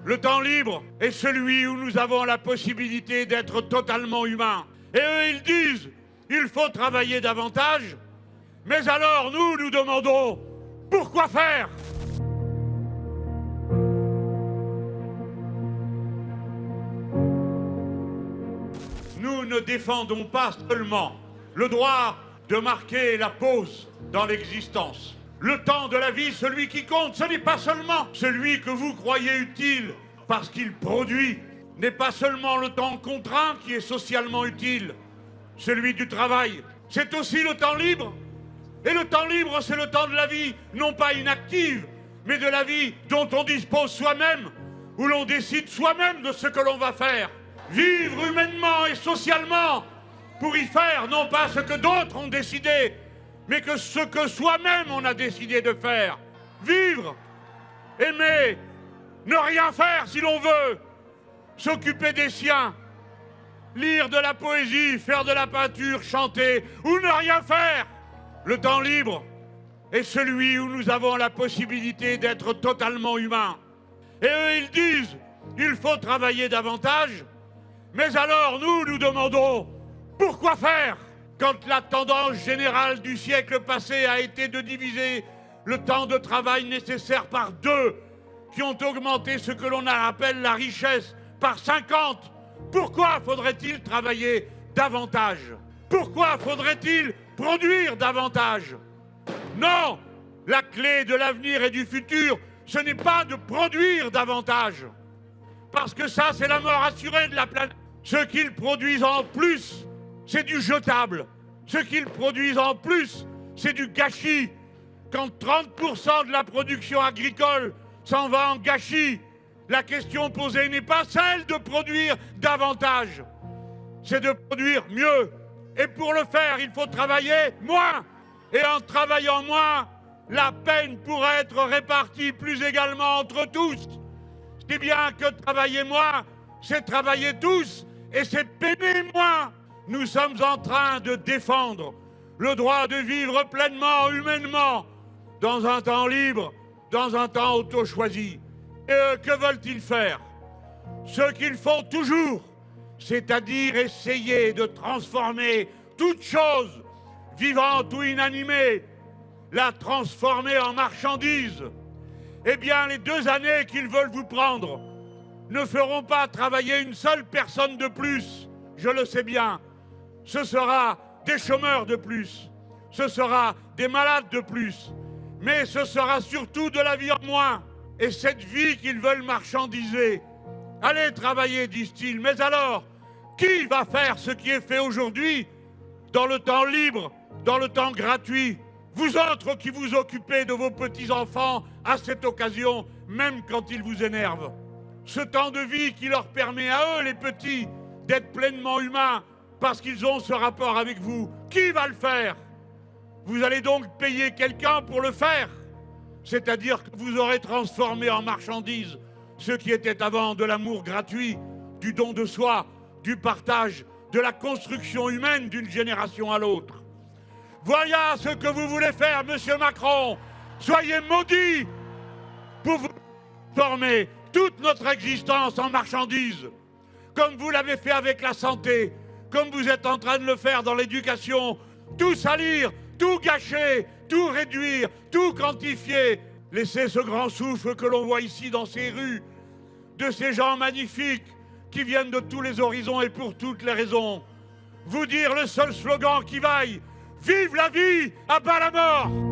Le temps libre est celui où nous avons la possibilité d'être totalement humains. Et eux, ils disent, il faut travailler davantage. Mais alors, nous demandons, pourquoi faire ? Nous ne défendons pas seulement le droit de marquer la pause dans l'existence. Le temps de la vie, celui qui compte, ce n'est pas seulement celui que vous croyez utile parce qu'il produit, n'est pas seulement le temps contraint qui est socialement utile, celui du travail. C'est aussi le temps libre. Et le temps libre, c'est le temps de la vie, non pas inactive, mais de la vie dont on dispose soi-même, où l'on décide soi-même de ce que l'on va faire. Vivre humainement et socialement pour y faire, non pas ce que d'autres ont décidé, mais que ce que soi-même on a décidé de faire. Vivre, aimer, ne rien faire si l'on veut, s'occuper des siens, lire de la poésie, faire de la peinture, chanter ou ne rien faire. Le temps libre est celui où nous avons la possibilité d'être totalement humains. Et eux, ils disent, il faut travailler davantage. Mais alors, nous demandons, pourquoi faire ? Quand la tendance générale du siècle passé a été de diviser le temps de travail nécessaire par 2, qui ont augmenté ce que l'on appelle la richesse par 50, pourquoi faudrait-il travailler davantage ? Pourquoi faudrait-il produire davantage ? Non, la clé de l'avenir et du futur, ce n'est pas de produire davantage. Parce que ça, c'est la mort assurée de la planète. Ce qu'ils produisent en plus, c'est du jetable. Ce qu'ils produisent en plus, c'est du gâchis. Quand 30% de la production agricole s'en va en gâchis, la question posée n'est pas celle de produire davantage, c'est de produire mieux. Et pour le faire, il faut travailler moins. Et en travaillant moins, la peine pourrait être répartie plus également entre tous. Si bien que travailler moins, c'est travailler tous et c'est peiner moins. Nous sommes en train de défendre le droit de vivre pleinement, humainement, dans un temps libre, dans un temps auto-choisi. Et eux, que veulent-ils faire ? Ce qu'ils font toujours, c'est-à-dire essayer de transformer toute chose, vivante ou inanimée, la transformer en marchandise. Eh bien, les 2 années qu'ils veulent vous prendre ne feront pas travailler une seule personne de plus, je le sais bien. Ce sera des chômeurs de plus, ce sera des malades de plus, mais ce sera surtout de la vie en moins. Et cette vie qu'ils veulent marchandiser, allez travailler, disent-ils, mais alors, qui va faire ce qui est fait aujourd'hui dans le temps libre, dans le temps gratuit ? Vous autres qui vous occupez de vos petits-enfants à cette occasion, même quand ils vous énervent. Ce temps de vie qui leur permet à eux, les petits, d'être pleinement humains parce qu'ils ont ce rapport avec vous. Qui va le faire ? Vous allez donc payer quelqu'un pour le faire. C'est-à-dire que vous aurez transformé en marchandise ce qui était avant de l'amour gratuit, du don de soi, du partage, de la construction humaine d'une génération à l'autre. Voilà ce que vous voulez faire, monsieur Macron. Soyez maudits pour vous transformer toute notre existence en marchandise, comme vous l'avez fait avec la santé, comme vous êtes en train de le faire dans l'éducation. Tout salir, tout gâcher, tout réduire, tout quantifier. Laissez ce grand souffle que l'on voit ici dans ces rues, de ces gens magnifiques qui viennent de tous les horizons et pour toutes les raisons. Vous dire le seul slogan qui vaille: vive la vie, à bas la mort!